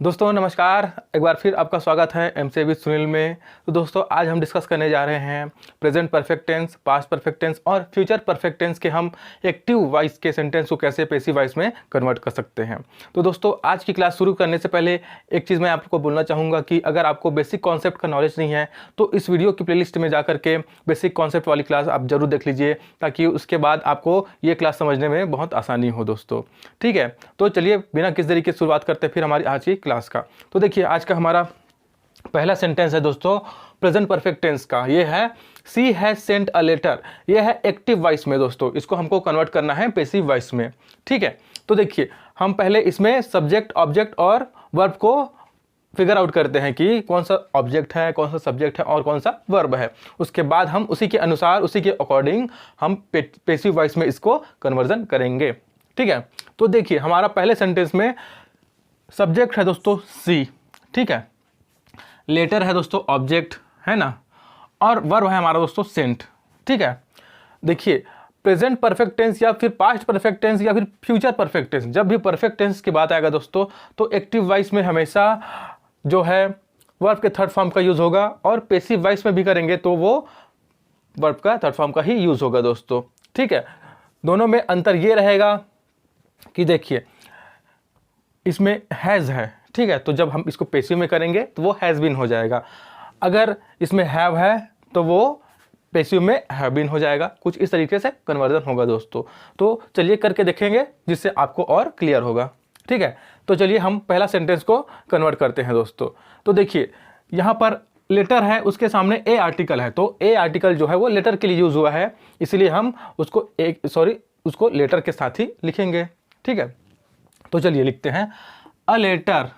दोस्तों नमस्कार, एक बार फिर आपका स्वागत है एमसीए विद सुनील में। तो दोस्तों आज हम डिस्कस करने जा रहे हैं present perfect tense, past perfect tense और फ्यूचर परफेक्ट टेंस के हम एक्टिव वॉइस के सेंटेंस को कैसे पैसिव वॉइस में कन्वर्ट कर सकते हैं। तो दोस्तों आज की क्लास शुरू करने से पहले एक चीज़ मैं आपको बोलना चाहूँगा कि अगर आपको बेसिक कॉन्सेप्ट का नॉलेज नहीं है तो इस वीडियो की प्लेलिस्ट में जा करके बेसिक कॉन्सेप्ट वाली क्लास आप जरूर देख लीजिए, ताकि उसके बाद आपको ये क्लास समझने में बहुत आसानी हो दोस्तों। ठीक है, तो चलिए बिना किस तरीके से शुरुआत करते फिर हमारी आज की क्लास का। तो देखिए आज का हमारा पहला सेंटेंस है दोस्तों प्रेजेंट परफेक्ट टेंस का। ये है सी हैज सेंट अ लेटर। ये है एक्टिव वॉइस में दोस्तों, इसको हमको कन्वर्ट करना है पैसिव वॉइस में। ठीक है, तो देखिए हम पहले इसमें सब्जेक्ट, ऑब्जेक्ट और वर्ब को फिगर आउट करते हैं कि कौन सा ऑब्जेक्ट है, कौन सा सब्जेक्ट है और कौन सा वर्ब है। उसके बाद हम उसी के अनुसार, उसी के अकॉर्डिंग हम पैसिव वॉइस में इसको कन्वर्जन करेंगे। ठीक है, तो देखिए हमारा पहले सेंटेंस में सब्जेक्ट है दोस्तों सी, ठीक है, लेटर है दोस्तों ऑब्जेक्ट, है ना, और वर्ब है हमारा दोस्तों सेंट। ठीक है, देखिए प्रेजेंट परफेक्ट टेंस या फिर पास्ट परफेक्ट टेंस या फिर फ्यूचर परफेक्ट टेंस, जब भी परफेक्ट टेंस की बात आएगा दोस्तों तो एक्टिव वॉइस में हमेशा जो है वर्ब के थर्ड फॉर्म का यूज होगा, और पैसिव वॉइस में भी करेंगे तो वो वर्ब का थर्ड फॉर्म का ही यूज होगा दोस्तों। ठीक है, दोनों में अंतर ये रहेगा कि देखिए इसमें हैज़ है, ठीक है, तो जब हम इसको पैसिव में करेंगे तो वो हैज़ बीन हो जाएगा। अगर इसमें हैव है तो वो पैसिव में हैव बीन हो जाएगा। कुछ इस तरीके से कन्वर्जन होगा दोस्तों। तो चलिए करके देखेंगे जिससे आपको और क्लियर होगा। ठीक है, तो चलिए हम पहला सेंटेंस को कन्वर्ट करते हैं दोस्तों। तो देखिए यहाँ पर लेटर है, उसके सामने ए आर्टिकल है, तो ए आर्टिकल जो है वो लेटर के लिए यूज़ हुआ है, इसलिए हम उसको लेटर के साथ ही लिखेंगे। ठीक है, तो चलिए लिखते हैं अ लेटर,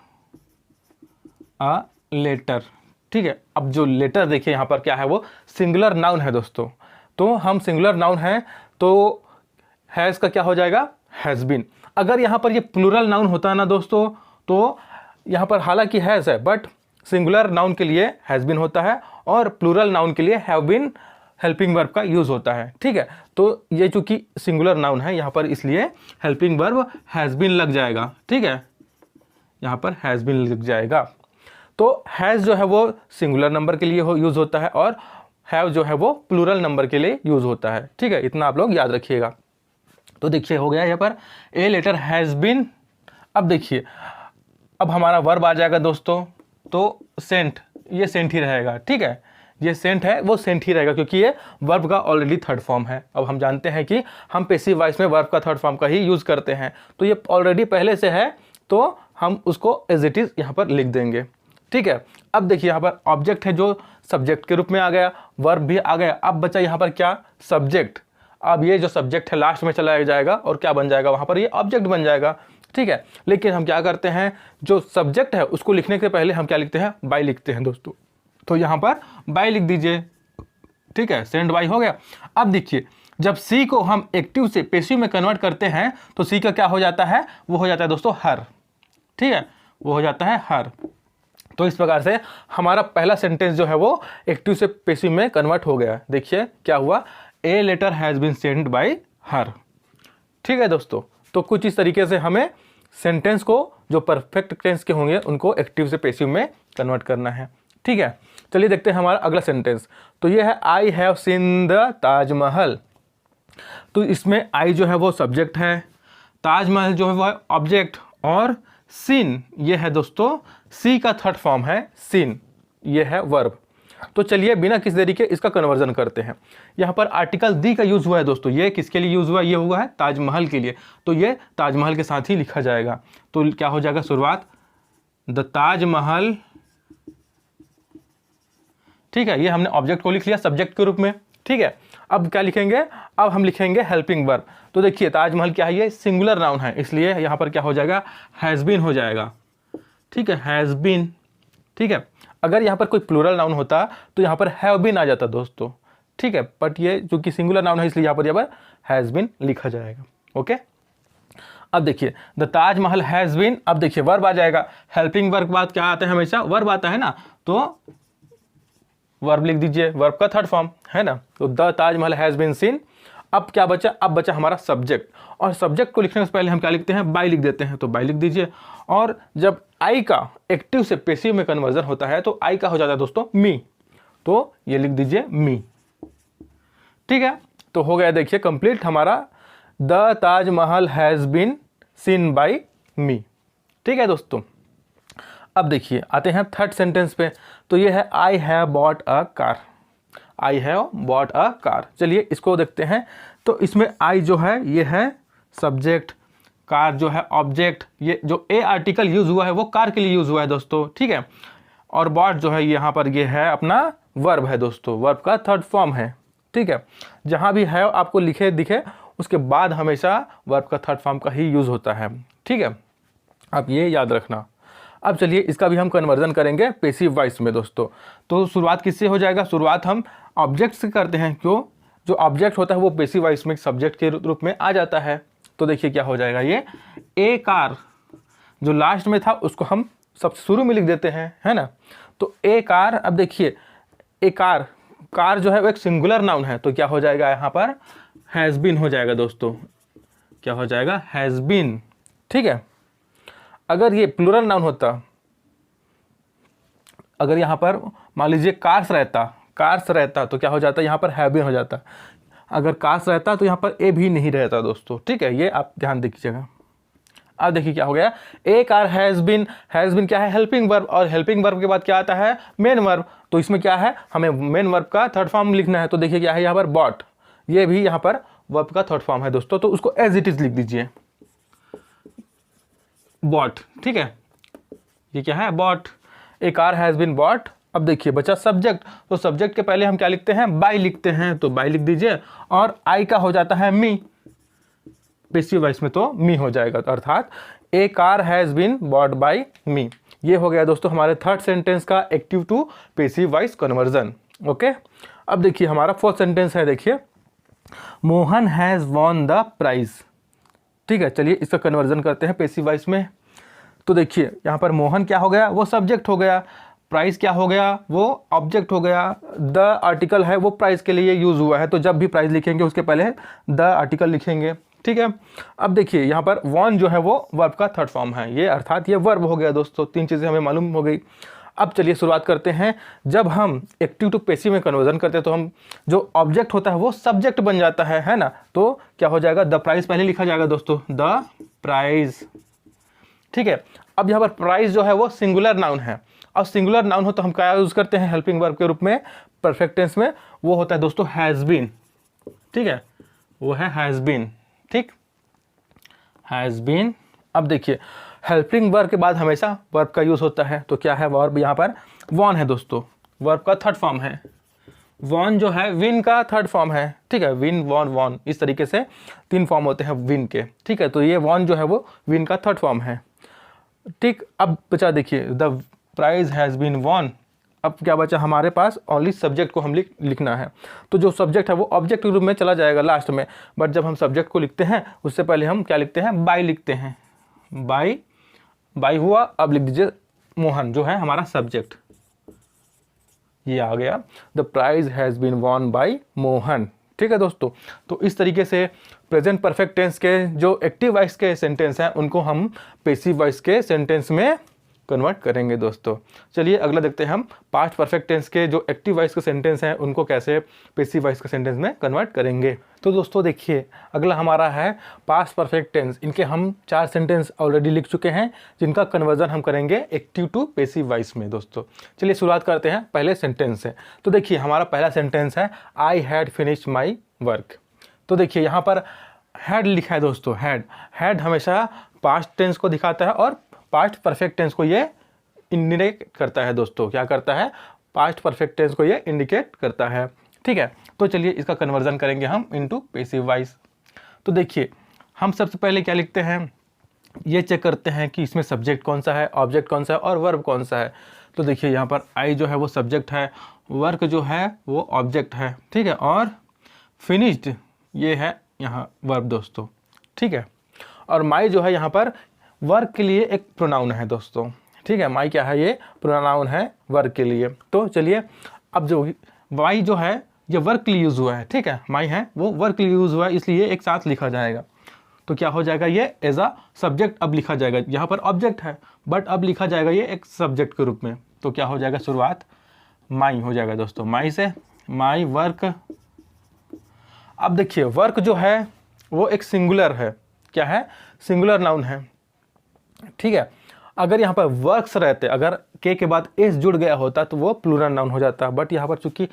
अ लेटर। ठीक है, अब जो लेटर देखिए यहाँ पर क्या है, वो सिंगुलर नाउन है दोस्तों। तो हम सिंगुलर नाउन है तो हैज़ का क्या हो जाएगा, हैज़ बीन। अगर यहाँ पर ये प्लूरल नाउन होता है ना दोस्तों, तो यहाँ पर हालांकि हैज़ है बट सिंगुलर नाउन के लिए हैज़ बीन होता है और प्लूरल नाउन के लिए हैव बीन हेल्पिंग वर्ब का यूज़ होता है। ठीक है, तो ये चूंकि सिंगुलर नाउन है यहाँ पर, इसलिए हेल्पिंग वर्ब हैज़ बीन लग जाएगा। ठीक है, यहाँ पर हैज़ बीन लग जाएगा। तो हैज़ जो है वो सिंगुलर नंबर के लिए यूज़ होता है और हैव जो है वो प्लूरल नंबर के लिए यूज़ होता है। ठीक है, इतना आप लोग याद रखिएगा। तो देखिए हो गया यहाँ पर ए लेटर हैज़ बीन। अब देखिए अब हमारा वर्ब आ जाएगा दोस्तों, तो सेंट, ये सेंट ही रहेगा। ठीक है, ये सेंट है वो सेंट ही रहेगा क्योंकि ये वर्ब का ऑलरेडी थर्ड फॉर्म है। अब हम जानते हैं कि हम पैसिव वॉइस में वर्ब का थर्ड फॉर्म का ही यूज़ करते हैं, तो ये ऑलरेडी पहले से है तो हम उसको एज इट इज़ यहाँ पर लिख देंगे। ठीक है, अब देखिए यहाँ पर ऑब्जेक्ट है जो सब्जेक्ट के रूप में आ गया, वर्ब भी आ गया। अब बचा यहाँ पर क्या, सब्जेक्ट। अब ये जो सब्जेक्ट है लास्ट में चला जाएगा और क्या बन जाएगा, वहाँ पर ये ऑब्जेक्ट बन जाएगा। ठीक है, लेकिन हम क्या करते हैं, जो सब्जेक्ट है उसको लिखने के पहले हम क्या लिखते हैं, बाय लिखते हैं दोस्तों। तो यहाँ पर बाय लिख दीजिए। ठीक है, सेंड बाय हो गया। अब देखिए जब सी को हम एक्टिव से पैसिव में कन्वर्ट करते हैं तो सी का क्या हो जाता है, वो हो जाता है दोस्तों हर। ठीक है, वो हो जाता है हर। तो इस प्रकार से हमारा पहला सेंटेंस जो है वो एक्टिव से पैसिव में कन्वर्ट हो गया। देखिए क्या हुआ, a letter has been send by her. ठीक है दोस्तों, तो कुछ इस तरीके से हमें सेंटेंस को जो परफेक्ट टेंस के होंगे उनको एक्टिव से पैसिव में कन्वर्ट करना है। ठीक है, चलिए देखते हैं हमारा अगला सेंटेंस। तो ये है I have seen the Taj Mahal. तो इसमें आई जो है वो सब्जेक्ट है, ताजमहल जो है वो ऑब्जेक्ट, और सीन ये है दोस्तों सी का थर्ड फॉर्म है सीन, ये है वर्ब। तो चलिए बिना किसी देरी के इसका कन्वर्जन करते हैं। यहाँ पर आर्टिकल दी का यूज़ हुआ है दोस्तों, ये किसके लिए यूज़ हुआ है, ये हुआ है ताजमहल के लिए, तो ये ताजमहल के साथ ही लिखा जाएगा। तो क्या हो जाएगा शुरुआत, द ताजमहल। ठीक है, ये हमने ऑब्जेक्ट को लिख लिया सब्जेक्ट के रूप में। ठीक है, अब क्या लिखेंगे, अब हम लिखेंगे हेल्पिंग वर्ब। तो देखिए ताजमहल क्या है, ये सिंगुलर नाउन है, इसलिए यहाँ पर क्या हो जाएगा, हैज़ बीन हो जाएगा। ठीक है, हैज़ बीन। ठीक है, अगर यहाँ पर कोई प्लूरल नाउन होता तो यहाँ पर हैव बीन आ जाता दोस्तों। ठीक है, बट ये जो कि सिंगुलर नाउन है इसलिए यहाँ पर हैज़ बीन लिखा जाएगा। ओके, अब देखिए द ताजमहल हैज़ बीन। अब देखिए वर्ब आ जाएगा, हेल्पिंग वर्ब के बाद क्या आता है, हमेशा वर्ब आता है ना, तो वर्ब लिख दीजिए, वर्ब का थर्ड फॉर्म है ना। तो the Taj Mahal has been seen. अब क्या बचा, अब बचा हमारा सब्जेक्ट, और सब्जेक्ट को लिखने से पहले हम क्या लिखते हैं, बाय लिख देते हैं, तो बाय लिख दीजिए। और जब आई का एक्टिव से पेसिव में कन्वर्जन होता है तो आई का हो जाता है दोस्तों मी, तो ये लिख दीजिए मी। ठीक है, तो हो गया देखिए कंप्लीट हमारा, the Taj Mahal has been seen by me. ठीक है दोस्तों, अब देखिए आते हैं थर्ड सेंटेंस पे, तो ये है I have bought a car, I have bought a car. चलिए इसको देखते हैं, तो इसमें आई जो है ये है सब्जेक्ट, कार जो है ऑब्जेक्ट, ये जो ए आर्टिकल यूज़ हुआ है वो कार के लिए यूज़ हुआ है दोस्तों। ठीक है, और बॉट जो है यहाँ पर ये है अपना वर्ब है दोस्तों, वर्ब का थर्ड फॉर्म है। ठीक है, जहाँ भी है आपको लिखे दिखे उसके बाद हमेशा वर्ब का थर्ड फॉर्म का ही यूज़ होता है। ठीक है, आप ये याद रखना। अब चलिए इसका भी हम कन्वर्जन करेंगे पेसिव वॉइस में दोस्तों। तो शुरुआत किससे हो जाएगा, शुरुआत हम ऑब्जेक्ट से करते हैं, क्यों, जो ऑब्जेक्ट होता है वो पेसिव वॉइस में सब्जेक्ट के रूप में आ जाता है। तो देखिए क्या हो जाएगा, ये ए कार जो लास्ट में था उसको हम सबसे शुरू में लिख देते हैं, है ना। तो ए कार, अब देखिए ए कार, कार जो है वो एक सिंगुलर नाउन है, तो क्या हो जाएगा यहाँ पर हैज़ बीन हो जाएगा दोस्तों, क्या हो जाएगा हैज़ बीन। ठीक है, अगर ये प्लूरल नाउन होता, अगर यहाँ पर मान लीजिए कार्स रहता तो क्या हो जाता, यहाँ पर हैव बीन हो जाता। अगर कार्स रहता तो यहाँ पर ए भी नहीं रहता दोस्तों। ठीक है, ये आप ध्यान दीजिएगा। अब देखिए क्या हो गया, ए कार हैज़ बीन क्या है, हेल्पिंग वर्ब, और हेल्पिंग वर्ब के बाद क्या आता है, मेन वर्ब। तो इसमें क्या है, हमें मेन वर्ब का थर्ड फॉर्म लिखना है। तो देखिए क्या है यहाँ पर बॉट, ये भी यहाँ पर वर्ब का थर्ड फॉर्म है दोस्तों, तो उसको एज इट इज लिख दीजिए बॉट। ठीक है, ये क्या है bought, a car has been bought. अब देखिए बचा सब्जेक्ट, तो सब्जेक्ट के पहले हम क्या लिखते हैं, बाय लिखते हैं, तो बाय लिख दीजिए, और आई का हो जाता है मी, पेसिव वॉइस में तो मी हो जाएगा, तो अर्थात a car has been bought by me. ये हो गया दोस्तों हमारे थर्ड सेंटेंस का active to passive voice conversion. Okay, अब देखिए हमारा फोर्थ सेंटेंस है, देखिए Mohan has won the prize. ठीक है, चलिए इसका कन्वर्जन करते हैं पेसिव वॉइस में। तो देखिए यहाँ पर मोहन क्या हो गया, वो सब्जेक्ट हो गया, प्राइस क्या हो गया, वो ऑब्जेक्ट हो गया, द आर्टिकल है वो प्राइस के लिए यूज़ हुआ है, तो जब भी प्राइस लिखेंगे उसके पहले द आर्टिकल लिखेंगे। ठीक है, अब देखिए यहाँ पर वॉन जो है वो वर्ब का थर्ड फॉर्म है, ये अर्थात ये वर्ब हो गया दोस्तों। तीन चीज़ें हमें मालूम हो गई। अब चलिए शुरुआत करते हैं, जब हम एक्टिव टू पेसिव में कन्वर्जन करते हैं तो हम जो ऑब्जेक्ट होता है वो सब्जेक्ट बन जाता है ना। तो क्या हो जाएगा, द प्राइस पहले लिखा जाएगा दोस्तों, द प्राइस। ठीक है, अब यहाँ पर प्राइस जो है वो सिंगुलर नाउन है, और सिंगुलर नाउन हो तो हम क्या यूज़ करते हैं हेल्पिंग वर्ब के रूप में परफेक्ट टेंस में, वो होता है दोस्तों हैज़ बीन। ठीक है, वो है हैज़ बीन। ठीक, हैज़ बीन। अब देखिए हेल्पिंग वर्ब के बाद हमेशा वर्ब का यूज़ होता है, तो क्या है वर्ब यहाँ पर वॉन है दोस्तों, वर्ब का थर्ड फॉर्म है। वॉन जो है विन का थर्ड फॉर्म है। ठीक है, विन वॉन वॉन, इस तरीके से तीन फॉर्म होते हैं विन के। ठीक है, तो ये वॉन जो है वो विन का थर्ड फॉर्म है। ठीक, अब बचा देखिए the prize has been won. अब क्या बचा हमारे पास, ओनली सब्जेक्ट को हम लिखना है, तो जो सब्जेक्ट है वो ऑब्जेक्ट के रूप में चला जाएगा लास्ट में, बट जब हम सब्जेक्ट को लिखते हैं उससे पहले हम क्या लिखते हैं, बाय लिखते हैं। बाय हुआ, अब लिख दीजिए मोहन जो है हमारा सब्जेक्ट, ये आ गया, the prize has been won by Mohan. ठीक है दोस्तों, तो इस तरीके से प्रेजेंट परफेक्ट टेंस के जो एक्टिव वॉइस के सेंटेंस हैं उनको हम पेसिव वॉइस के सेंटेंस में कन्वर्ट करेंगे दोस्तों। चलिए अगला देखते हैं हम पास्ट परफेक्ट टेंस के जो एक्टिव वॉइस के सेंटेंस हैं उनको कैसे पेसिव वॉइस के सेंटेंस में कन्वर्ट करेंगे। तो दोस्तों देखिए अगला हमारा है पास्ट परफेक्ट टेंस। इनके हम 4 सेंटेंस ऑलरेडी लिख चुके हैं जिनका कन्वर्जन हम करेंगे एक्टिव टू पेसिव वॉइस में दोस्तों। चलिए शुरुआत करते हैं पहले सेंटेंस से। तो देखिए हमारा पहला सेंटेंस है I had finished my work. तो देखिए यहाँ पर हैड लिखा है दोस्तों, हैड हमेशा पास्ट टेंस को दिखाता है और पास्ट परफेक्ट टेंस को ये इंडिकेट करता है दोस्तों। क्या करता है, पास्ट परफेक्ट टेंस को ये इंडिकेट करता है। ठीक है, तो चलिए इसका कन्वर्जन करेंगे हम इनटू पेसिव वॉइस। तो देखिए हम सबसे पहले क्या लिखते हैं, ये चेक करते हैं कि इसमें सब्जेक्ट कौन सा है, ऑब्जेक्ट कौन सा है और वर्ब कौन सा है। तो देखिए यहाँ पर आई जो है वो सब्जेक्ट है, वर्क जो है वो ऑब्जेक्ट है। ठीक है, और फिनिश्ड ये है यहाँ वर्ब दोस्तों। ठीक है, और माई जो है यहाँ पर वर्क के लिए एक प्रोनाउन है दोस्तों। ठीक है, माई क्या है, ये प्रोनाउन है वर्क के लिए। तो चलिए अब जो वाई जो है ये वर्क के लिए यूज़ हुआ है, ठीक है, माई है वो वर्क के लिए यूज़ हुआ है, इसलिए एक साथ लिखा जाएगा। तो क्या हो जाएगा, ये एज अ सब्जेक्ट अब लिखा जाएगा। यहाँ पर ऑब्जेक्ट है बट अब लिखा जाएगा ये एक सब्जेक्ट के रूप में। तो क्या हो जाएगा, शुरुआत माई हो जाएगा दोस्तों, माई से, माई वर्क। अब देखिए वर्क जो है वो एक सिंगुलर है, क्या है, सिंगुलर नाउन है, ठीक है। अगर यहाँ पर वर्क्स रहते, अगर के बाद एस जुड़ गया होता तो वो प्लूरल नाउन हो जाता, बट यहाँ पर चूंकि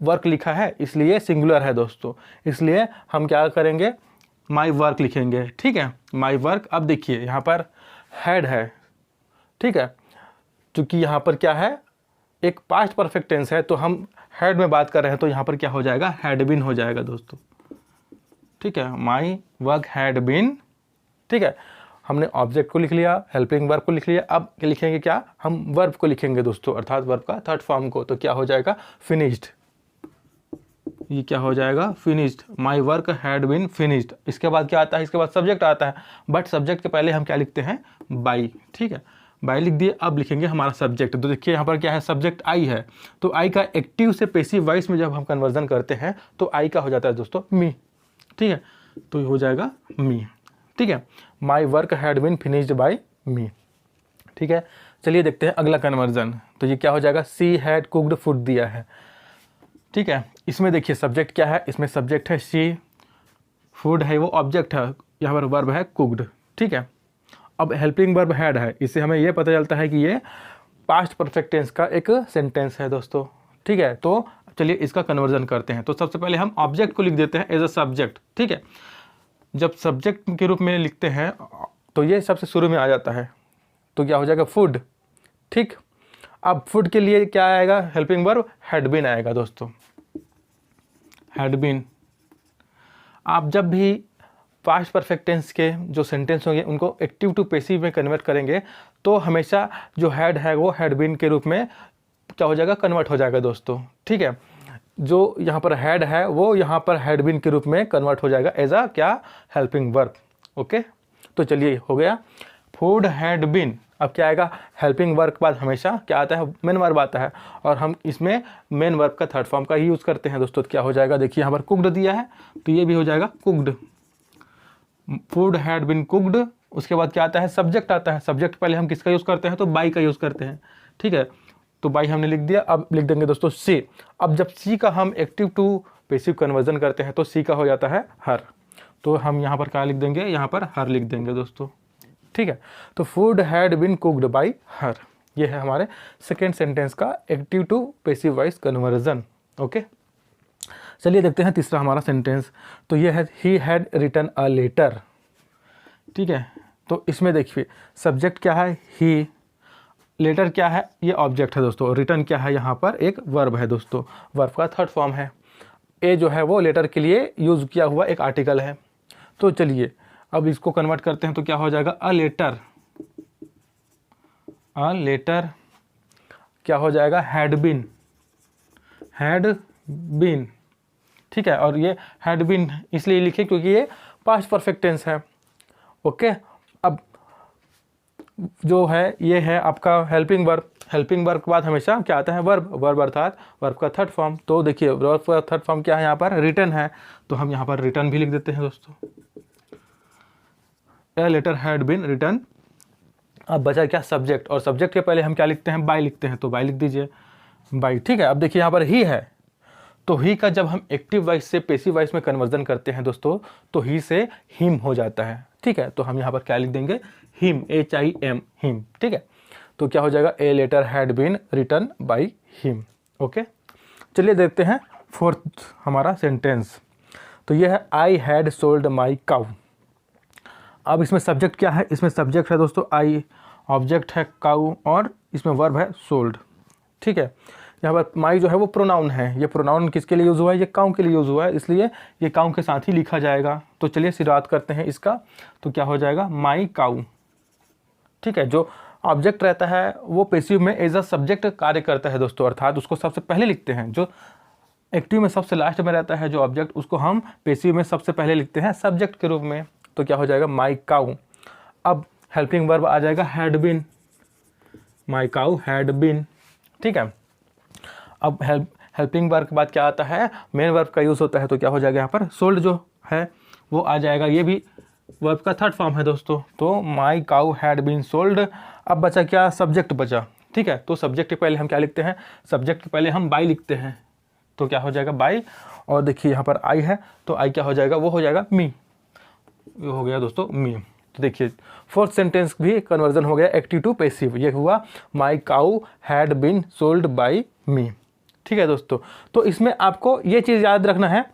वर्क लिखा है इसलिए सिंगुलर है दोस्तों, इसलिए हम क्या करेंगे, माई वर्क लिखेंगे, ठीक है, माई वर्क। अब देखिए यहाँ पर हैड है, ठीक है, चूंकि यहाँ पर क्या है, एक पास्ट परफेक्ट टेंस है तो हम हैड में बात कर रहे हैं, तो यहाँ पर क्या हो जाएगा, हैड बीन हो जाएगा दोस्तों, ठीक है, माई वर्क हैड बीन, ठीक है। हमने ऑब्जेक्ट को लिख लिया, हेल्पिंग वर्ब को लिख लिया, अब लिखेंगे क्या, हम वर्ब को लिखेंगे दोस्तों, अर्थात वर्ब का थर्ड फॉर्म को। तो क्या हो जाएगा, फिनिश्ड, ये क्या हो जाएगा, finished, my work had been finished. इसके बाद क्या आता है, इसके बाद सब्जेक्ट आता है, बट सब्जेक्ट के पहले हम क्या लिखते हैं, बाई, ठीक है, बाई लिख दिए। अब लिखेंगे हमारा सब्जेक्ट। तो देखिए यहाँ पर क्या है, सब्जेक्ट आई है, तो आई का एक्टिव से पैसिव वॉइस में जब हम कन्वर्जन करते हैं तो आई का हो जाता है दोस्तों मी, ठीक है, तो हो जाएगा मी, ठीक है, my work had been finished by me, ठीक है। चलिए देखते हैं अगला कन्वर्जन। तो ये क्या हो जाएगा, सी हैड कुक्ड फूड दिया है, ठीक है। इसमें देखिए सब्जेक्ट क्या है, इसमें सब्जेक्ट है सी, फूड है वो ऑब्जेक्ट है, यहाँ पर वर्ब है कुक्ड, ठीक है। अब हेल्पिंग वर्ब हैड है, इससे हमें ये पता चलता है कि ये पास्ट परफेक्ट टेंस का एक सेंटेंस है दोस्तों, ठीक है। तो चलिए इसका कन्वर्जन करते हैं। तो सबसे पहले हम ऑब्जेक्ट को लिख देते हैं एज अ सब्जेक्ट, ठीक है। जब सब्जेक्ट के रूप में लिखते हैं तो ये सबसे शुरू में आ जाता है, तो क्या हो जाएगा, फूड, ठीक। अब फूड के लिए क्या आएगा, हेल्पिंग वर्ब हैड बीन आएगा दोस्तों, हैड बीन। आप जब भी पास्ट परफेक्ट टेंस के जो सेंटेंस होंगे उनको एक्टिव टू पैसिव में कन्वर्ट करेंगे तो हमेशा जो हैड है वो हैड बीन के रूप में क्या हो जाएगा, कन्वर्ट हो जाएगा दोस्तों, ठीक है। जो यहाँ पर हैड है वो यहाँ पर हैड बीन के रूप में कन्वर्ट हो जाएगा एज अ क्या, हेल्पिंग वर्ब, ओके। तो चलिए हो गया, फूड हैड बीन। अब क्या आएगा, हेल्पिंग वर्ब के बाद हमेशा क्या आता है, मेन वर्ब आता है, और हम इसमें मेन वर्ब का थर्ड फॉर्म का ही यूज़ करते हैं दोस्तों। तो क्या हो जाएगा, देखिए यहाँ पर कुक्ड दिया है तो ये भी हो जाएगा cooked, food had been cooked. उसके बाद क्या आता है, सब्जेक्ट आता है, सब्जेक्ट पहले हम किसका यूज़ करते हैं, तो बाई का यूज़ करते हैं, ठीक है। तो बाई हमने लिख दिया, अब लिख देंगे दोस्तों सी। अब जब सी का हम एक्टिव टू पैसिव कन्वर्जन करते हैं तो सी का हो जाता है हर, तो हम यहाँ पर क्या लिख देंगे, यहाँ पर हर लिख देंगे दोस्तों, ठीक है। तो food had been cooked by her, ये है हमारे सेकेंड सेंटेंस का active to passive voice conversion, okay. चलिए देखते हैं तीसरा हमारा सेंटेंस। तो ये है he had written a letter, ठीक है। तो इसमें देखिए सब्जेक्ट क्या है, ही, लेटर क्या है, ये ऑब्जेक्ट है दोस्तों, रिटर्न क्या है, यहाँ पर एक वर्ब है दोस्तों, वर्ब का थर्ड फॉर्म है। ए जो है वो लेटर के लिए यूज़ किया हुआ एक आर्टिकल है। तो चलिए अब इसको कन्वर्ट करते हैं तो क्या हो जाएगा, अ लेटर, अ लेटर क्या हो जाएगा, हैड बीन, हैड बीन, ठीक है। और ये हैड बीन इसलिए लिखे क्योंकि ये पास्ट परफेक्ट टेंस है, ओके। अब जो है ये है आपका हेल्पिंग वर्ब, हेल्पिंग वर्ब के बाद हमेशा क्या आता है, वर्ब, वर्ब अर्थात वर्ब का थर्ड फॉर्म। तो देखिए वर्ब का थर्ड फॉर्म क्या है, यहाँ पर रिटर्न है, तो हम यहाँ पर रिटर्न भी लिख देते हैं दोस्तों, a letter had been return. अब बचा क्या, सब्जेक्ट, और सब्जेक्ट के पहले हम क्या लिखते हैं, बाय लिखते हैं, तो बाय लिख दीजिए, बाय, ठीक है। अब देखिए यहाँ पर ही है, तो ही का जब हम एक्टिव वॉइस से पैसिव वॉइस में कन्वर्जन करते हैं दोस्तों तो ही से हिम हो जाता है, ठीक है। तो हम यहाँ पर क्या लिख देंगे, हिम, HIM, हिम, ठीक है। तो क्या हो जाएगा, a letter had been written by him, okay. चलिए देखते हैं फोर्थ हमारा सेंटेंस। तो यह है I had sold my cow. अब इसमें सब्जेक्ट क्या है, इसमें सब्जेक्ट है दोस्तों आई, ऑब्जेक्ट है काउ, और इसमें वर्ब है सोल्ड, ठीक है। यहाँ पर माई जो है वो प्रोनाउन है, ये प्रोनाउन किसके लिए यूज़ हुआ है, ये काउ के लिए यूज़ हुआ है, इसलिए ये काउ के साथ ही लिखा जाएगा। तो चलिए शुरुआत करते हैं इसका। तो क्या हो जाएगा, माई काउ, ठीक है। जो ऑब्जेक्ट रहता है वो पैसिव में एज अ सब्जेक्ट कार्य करता है दोस्तों, अर्थात उसको सबसे पहले लिखते हैं। जो एक्टिव में सबसे लास्ट में रहता है जो ऑब्जेक्ट, उसको हम पैसिव में सबसे पहले लिखते हैं सब्जेक्ट के रूप में। तो क्या हो जाएगा, माई काउ। अब हेल्पिंग वर्ब आ जाएगा had been, my cow had been, ठीक है। अब हेल्पिंग वर्ब के बाद क्या आता है, मेन वर्ब का यूज़ होता है। तो क्या हो जाएगा यहाँ पर सोल्ड जो है वो आ जाएगा, ये भी वर्ब का थर्ड फॉर्म है दोस्तों। तो माई काउ हैड बीन सोल्ड। अब बचा क्या, सब्जेक्ट बचा, ठीक है। तो सब्जेक्ट के पहले हम क्या लिखते हैं, सब्जेक्ट के पहले हम बाई लिखते हैं। तो क्या हो जाएगा बाई, और देखिए यहाँ पर आई है तो आई क्या हो जाएगा, वो हो जाएगा मी, ये हो गया दोस्तों मी। तो देखिए फोर्थ सेंटेंस भी कन्वर्जन हो गया एक्टिव टू पैसिव, ये हुआ my cow had been sold by me, ठीक है दोस्तों। तो इसमें आपको ये चीज़ याद रखना है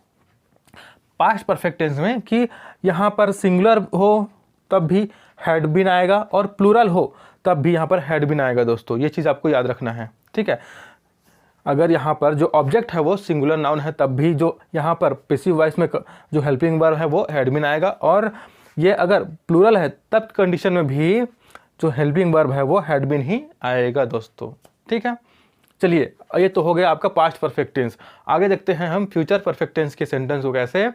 पास्ट परफेक्ट टेंस में कि यहाँ पर सिंगुलर हो तब भी हैड बीन आएगा और प्लूरल हो तब भी यहाँ पर हैड बीन आएगा दोस्तों, ये चीज़ आपको याद रखना है, ठीक है। अगर यहाँ पर जो ऑब्जेक्ट है वो सिंगुलर नाउन है तब भी जो यहाँ पर पैसिव वॉइस में जो हेल्पिंग वर्ब है वो हैड बीन आएगा, और ये अगर प्लूरल है तब कंडीशन में भी जो हेल्पिंग वर्ब है वो हैड बीन ही आएगा दोस्तों, ठीक है। चलिए ये तो हो गया आपका पास्ट परफेक्ट टेंस। आगे देखते हैं हम फ्यूचर परफेक्ट टेंस के सेंटेंस को कैसे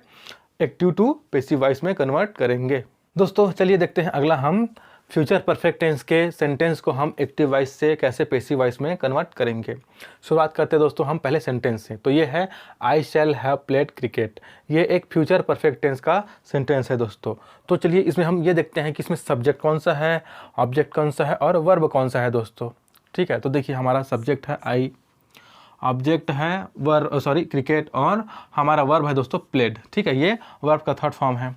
एक्टिव टू पैसिव वॉइस में कन्वर्ट करेंगे दोस्तों। चलिए देखते हैं अगला हम फ्यूचर परफेक्ट टेंस के सेंटेंस को हम एक्टिव वॉइस से कैसे पैसिव वॉइस में कन्वर्ट करेंगे। शुरुआत करते हैं दोस्तों हम पहले सेंटेंस से। तो ये है आई शैल हैव प्लेड क्रिकेट, ये एक फ्यूचर परफेक्ट टेंस का सेंटेंस है दोस्तों। तो चलिए इसमें हम ये देखते हैं कि इसमें सब्जेक्ट कौन सा है, ऑब्जेक्ट कौन सा है और वर्ब कौन सा है दोस्तों, ठीक है। तो देखिए हमारा सब्जेक्ट है आई, ऑब्जेक्ट है क्रिकेट, और हमारा वर्ब है दोस्तों प्लेड, ठीक है। ये वर्ब का थर्ड फॉर्म है।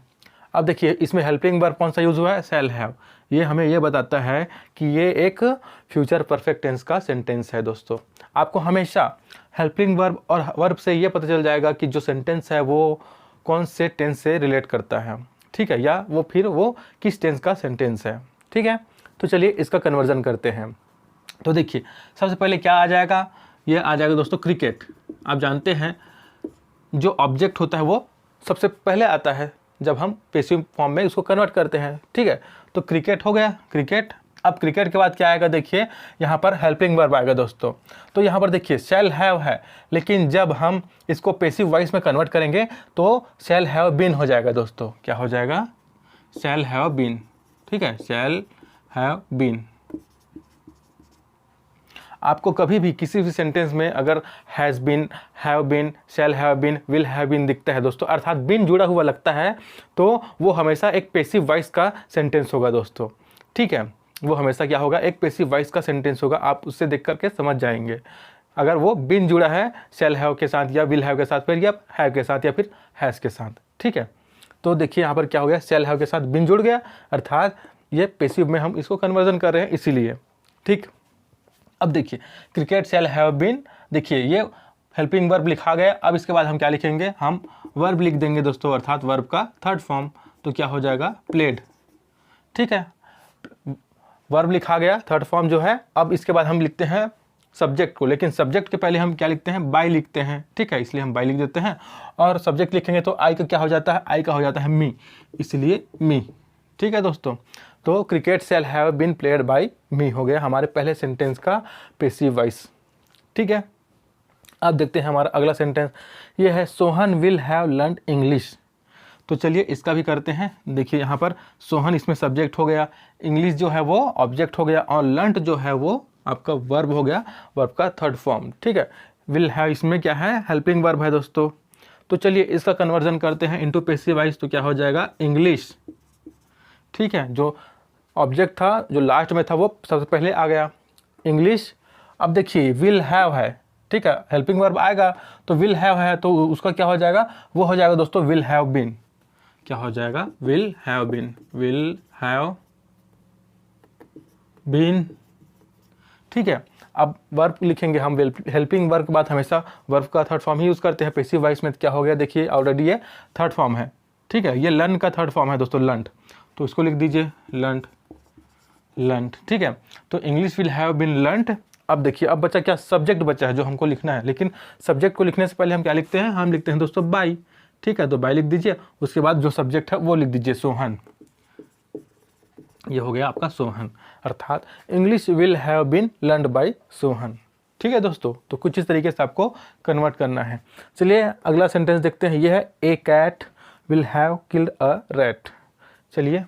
अब देखिए इसमें हेल्पिंग वर्ब कौन सा यूज़ हुआ है, शैल हैव। ये हमें ये बताता है कि ये एक फ्यूचर परफेक्ट टेंस का सेंटेंस है दोस्तों। आपको हमेशा हेल्पिंग वर्ब और वर्ब से ये पता चल जाएगा कि जो सेंटेंस है वो कौन से टेंस से रिलेट करता है, ठीक है, या वो फिर वो किस टेंस का सेंटेंस है, ठीक है। तो चलिए इसका कन्वर्जन करते हैं। तो देखिए सबसे पहले क्या आ जाएगा, ये आ जाएगा दोस्तों क्रिकेट। आप जानते हैं जो ऑब्जेक्ट होता है वो सबसे पहले आता है जब हम पैसिव फॉर्म में उसको कन्वर्ट करते हैं, ठीक है। तो क्रिकेट हो गया क्रिकेट। अब क्रिकेट के बाद क्या आएगा, देखिए यहाँ पर हेल्पिंग वर्ब आएगा दोस्तों। तो यहाँ पर देखिए शैल हैव है, लेकिन जब हम इसको पैसिव वॉइस में कन्वर्ट करेंगे तो शैल हैव बीन हो जाएगा दोस्तों। क्या हो जाएगा, शैल हैव बीन, ठीक है, शैल हैव बीन। आपको कभी भी किसी भी सेंटेंस में अगर has been, have been, shall have been, will have been दिखता है दोस्तों, अर्थात बीन जुड़ा हुआ लगता है, तो वो हमेशा एक पैसिव वॉइस का सेंटेंस होगा दोस्तों, ठीक है। वो हमेशा क्या होगा, एक पैसिव वॉइस का सेंटेंस होगा, आप उससे देख करके समझ जाएंगे। अगर वो बीन जुड़ा है शैल हैव के साथ या विल हैव के साथ, फिर या हैव के साथ या फिर हैज़ के साथ, ठीक है। तो देखिए यहाँ पर क्या हो गया, शैल हैव के साथ बीन जुड़ गया, अर्थात ये पैसिव में हम इसको कन्वर्जन कर रहे हैं इसीलिए, ठीक। अब देखिए क्रिकेट शैल हैव बीन, देखिए ये हेल्पिंग वर्ब लिखा गया। अब इसके बाद हम क्या लिखेंगे, हम वर्ब लिख देंगे दोस्तों, अर्थात वर्ब का थर्ड फॉर्म। तो क्या हो जाएगा, प्लेड, ठीक है। वर्ब लिखा गया थर्ड फॉर्म जो है। अब इसके बाद हम लिखते हैं सब्जेक्ट को, लेकिन सब्जेक्ट के पहले हम क्या लिखते हैं, बाई लिखते हैं, ठीक है, इसलिए हम बाई लिख देते हैं। और सब्जेक्ट लिखेंगे तो आई का क्या हो जाता है, आई का हो जाता है मी, इसलिए मी, ठीक है दोस्तों। तो cricket shall have been played by me हो गया हमारे पहले सेंटेंस का पैसिव वॉइस, ठीक है। अब देखते हैं हमारा अगला सेंटेंस, ये है Sohan will have learn English. तो चलिए इसका भी करते हैं। देखिए यहाँ पर सोहन इसमें सब्जेक्ट हो गया, इंग्लिश जो है वो ऑब्जेक्ट हो गया, और लर्न जो है वो आपका वर्ब हो गया, वर्ब का थर्ड फॉर्म, ठीक है। विल हैव इसमें क्या है, हेल्पिंग वर्ब है दोस्तों। तो चलिए इसका कन्वर्जन करते हैं इनटू पैसिव वॉइस। तो क्या हो जाएगा, इंग्लिश, ठीक है। जो ऑब्जेक्ट था जो लास्ट में था वो सबसे पहले आ गया, इंग्लिश। अब देखिए विल हैव है, ठीक है, हेल्पिंग वर्ब आएगा तो विल हैव है, तो उसका क्या हो जाएगा, वो हो जाएगा दोस्तों विल हैव बीन। क्या हो जाएगा, will have been, will have been, ठीक है। अब वर्ब लिखेंगे हम, हेल्पिंग वर्ब के बाद हमेशा वर्ब का थर्ड फॉर्म ही यूज़ करते हैं पैसिव वॉइस में। क्या हो गया, देखिए ऑलरेडी ये थर्ड फॉर्म है, ठीक है। ये लर्न का थर्ड फॉर्म है दोस्तों, लर्न, तो इसको लिख दीजिए लर्न, लर्न, ठीक है। तो English will have been learned. अब देखिए अब बचा क्या, सब्जेक्ट बचा है जो हमको लिखना है, लेकिन सब्जेक्ट को लिखने से पहले हम क्या लिखते हैं, हम लिखते हैं दोस्तों बाई, ठीक है। तो बाई लिख दीजिए, उसके बाद जो सब्जेक्ट है वो लिख दीजिए सोहन। ये हो गया आपका सोहन, अर्थात English will have been learned by Sohan, ठीक है दोस्तों। तो कुछ इस तरीके से आपको कन्वर्ट करना है। चलिए अगला सेंटेंस देखते हैं, ये है a cat will have killed a rat. चलिए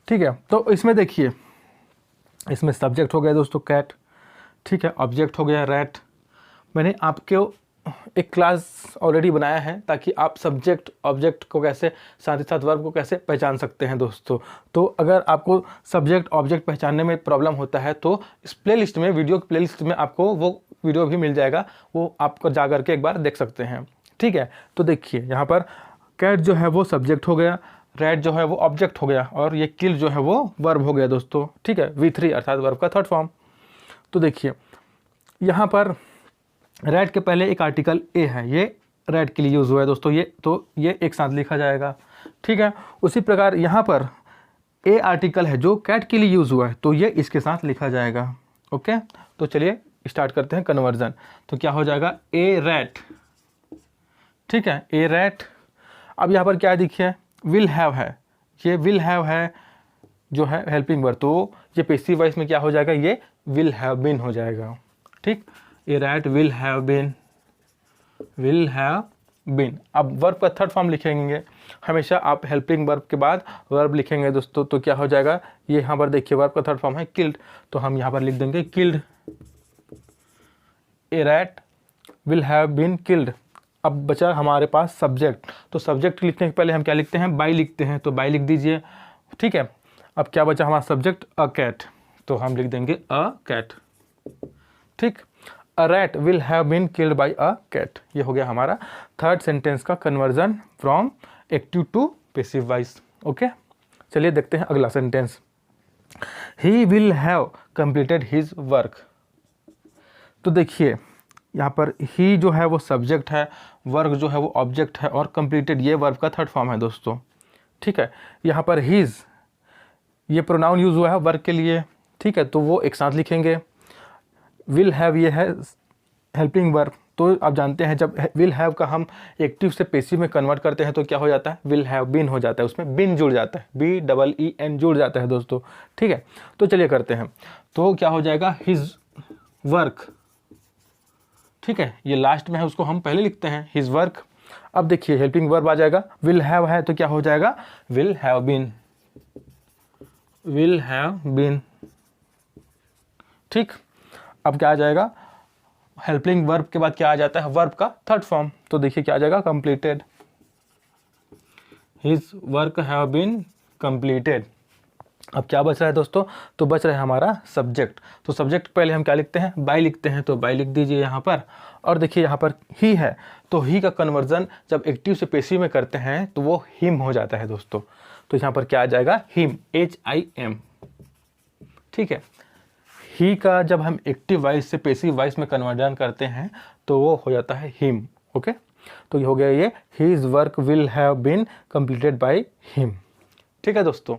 ठीक है, तो इसमें देखिए इसमें सब्जेक्ट हो गया दोस्तों कैट, ठीक है, ऑब्जेक्ट हो गया रैट, मैंने आपको एक क्लास ऑलरेडी बनाया है ताकि आप सब्जेक्ट ऑब्जेक्ट को कैसे, साथ ही साथ वर्ब को कैसे पहचान सकते हैं दोस्तों। तो अगर आपको सब्जेक्ट ऑब्जेक्ट पहचानने में प्रॉब्लम होता है तो इस प्लेलिस्ट में, वीडियो की प्लेलिस्ट में आपको वो वीडियो भी मिल जाएगा, वो आपको जा करके एक बार देख सकते हैं। ठीक है, तो देखिए यहाँ पर कैट जो है वो सब्जेक्ट हो गया, रैट जो है वो ऑब्जेक्ट हो गया, और ये किल जो है वो वर्ब हो गया दोस्तों। ठीक है, V3 अर्थात वर्ब का थर्ड फॉर्म। तो देखिए यहाँ पर रैट के पहले एक आर्टिकल ए है, ये रैट के लिए यूज़ हुआ है दोस्तों, ये एक साथ लिखा जाएगा। ठीक है, उसी प्रकार यहाँ पर ए आर्टिकल है जो कैट के लिए यूज़ हुआ है, तो ये इसके साथ लिखा जाएगा। ओके, तो चलिए स्टार्ट करते हैं कन्वर्जन। तो क्या हो जाएगा, ए रैट। ठीक है, ए रैट। अब यहाँ पर क्या देखिए, विल हैव है, ये विल हैव है जो है हेल्पिंग वर्ब, तो ये पैसिव वॉइस में क्या हो जाएगा, ये विल हैव बीन हो जाएगा। ठीक, a rat will have been, will have been. अब वर्ब का थर्ड फॉर्म लिखेंगे, हमेशा आप हेल्पिंग वर्ब के बाद वर्ब लिखेंगे दोस्तों। तो क्या हो जाएगा, ये यहाँ पर देखिए वर्ब का थर्ड फॉर्म है किल्ड, तो हम यहाँ पर लिख देंगे killed. A rat will have been killed. अब बचा हमारे पास सब्जेक्ट, तो सब्जेक्ट लिखने के पहले हम क्या लिखते हैं, बाई लिखते हैं, तो बाई लिख दीजिए। ठीक है, अब क्या बचा हमारा सब्जेक्ट, अ कैट, तो हम लिख देंगे अ कैट। ठीक, a rat will have been killed by a cat. ये हो गया हमारा थर्ड सेंटेंस का conversion from active to passive voice. Okay, चलिए देखते हैं अगला sentence. He will have completed his work. तो देखिए यहाँ पर ही जो है वो सब्जेक्ट है, वर्क जो है वो ऑब्जेक्ट है, और कंप्लीटेड ये वर्ब का थर्ड फॉर्म है दोस्तों। ठीक है, यहाँ पर हिज ये प्रोनाउन यूज़ हुआ है वर्क के लिए। ठीक है, तो वो एक साथ लिखेंगे। विल हैव ये है हेल्पिंग वर्ब, तो आप जानते हैं जब विल हैव का हम एक्टिव से पैसिव में कन्वर्ट करते हैं तो क्या हो जाता है, विल हैव बीन हो जाता है, उसमें बीन जुड़ जाता है, BEEN जुड़ जाता है दोस्तों। ठीक है, तो चलिए करते हैं। तो क्या हो जाएगा, हिज वर्क। ठीक है, ये लास्ट में है, उसको हम पहले लिखते हैं, हिज वर्क। अब देखिए हेल्पिंग वर्ब आ जाएगा, विल हैव है तो क्या हो जाएगा, will have been, will have been. ठीक, अब क्या आ जाएगा, हेल्पिंग वर्ब के बाद क्या आ जाता है, वर्ब का थर्ड फॉर्म। तो देखिए क्या आ जाएगा, completed, his work have been completed. अब क्या बच रहा है दोस्तों, तो बच रहा है हमारा सब्जेक्ट। तो सब्जेक्ट पहले हम क्या लिखते हैं, बाई लिखते हैं, तो बाई लिख दीजिए यहाँ पर। और देखिए यहाँ पर ही है, तो ही का कन्वर्जन जब एक्टिव से पैसिव में करते हैं तो वो हिम हो जाता है दोस्तों। तो यहाँ पर क्या आ जाएगा, हिम, HIM। ठीक है, ही का जब हम एक्टिव वॉइस से पैसिव वॉइस में कन्वर्जन करते हैं तो वो हो जाता है हिम। ओके, तो ये हो गया, ये his work will have been completed by him. ठीक है दोस्तों।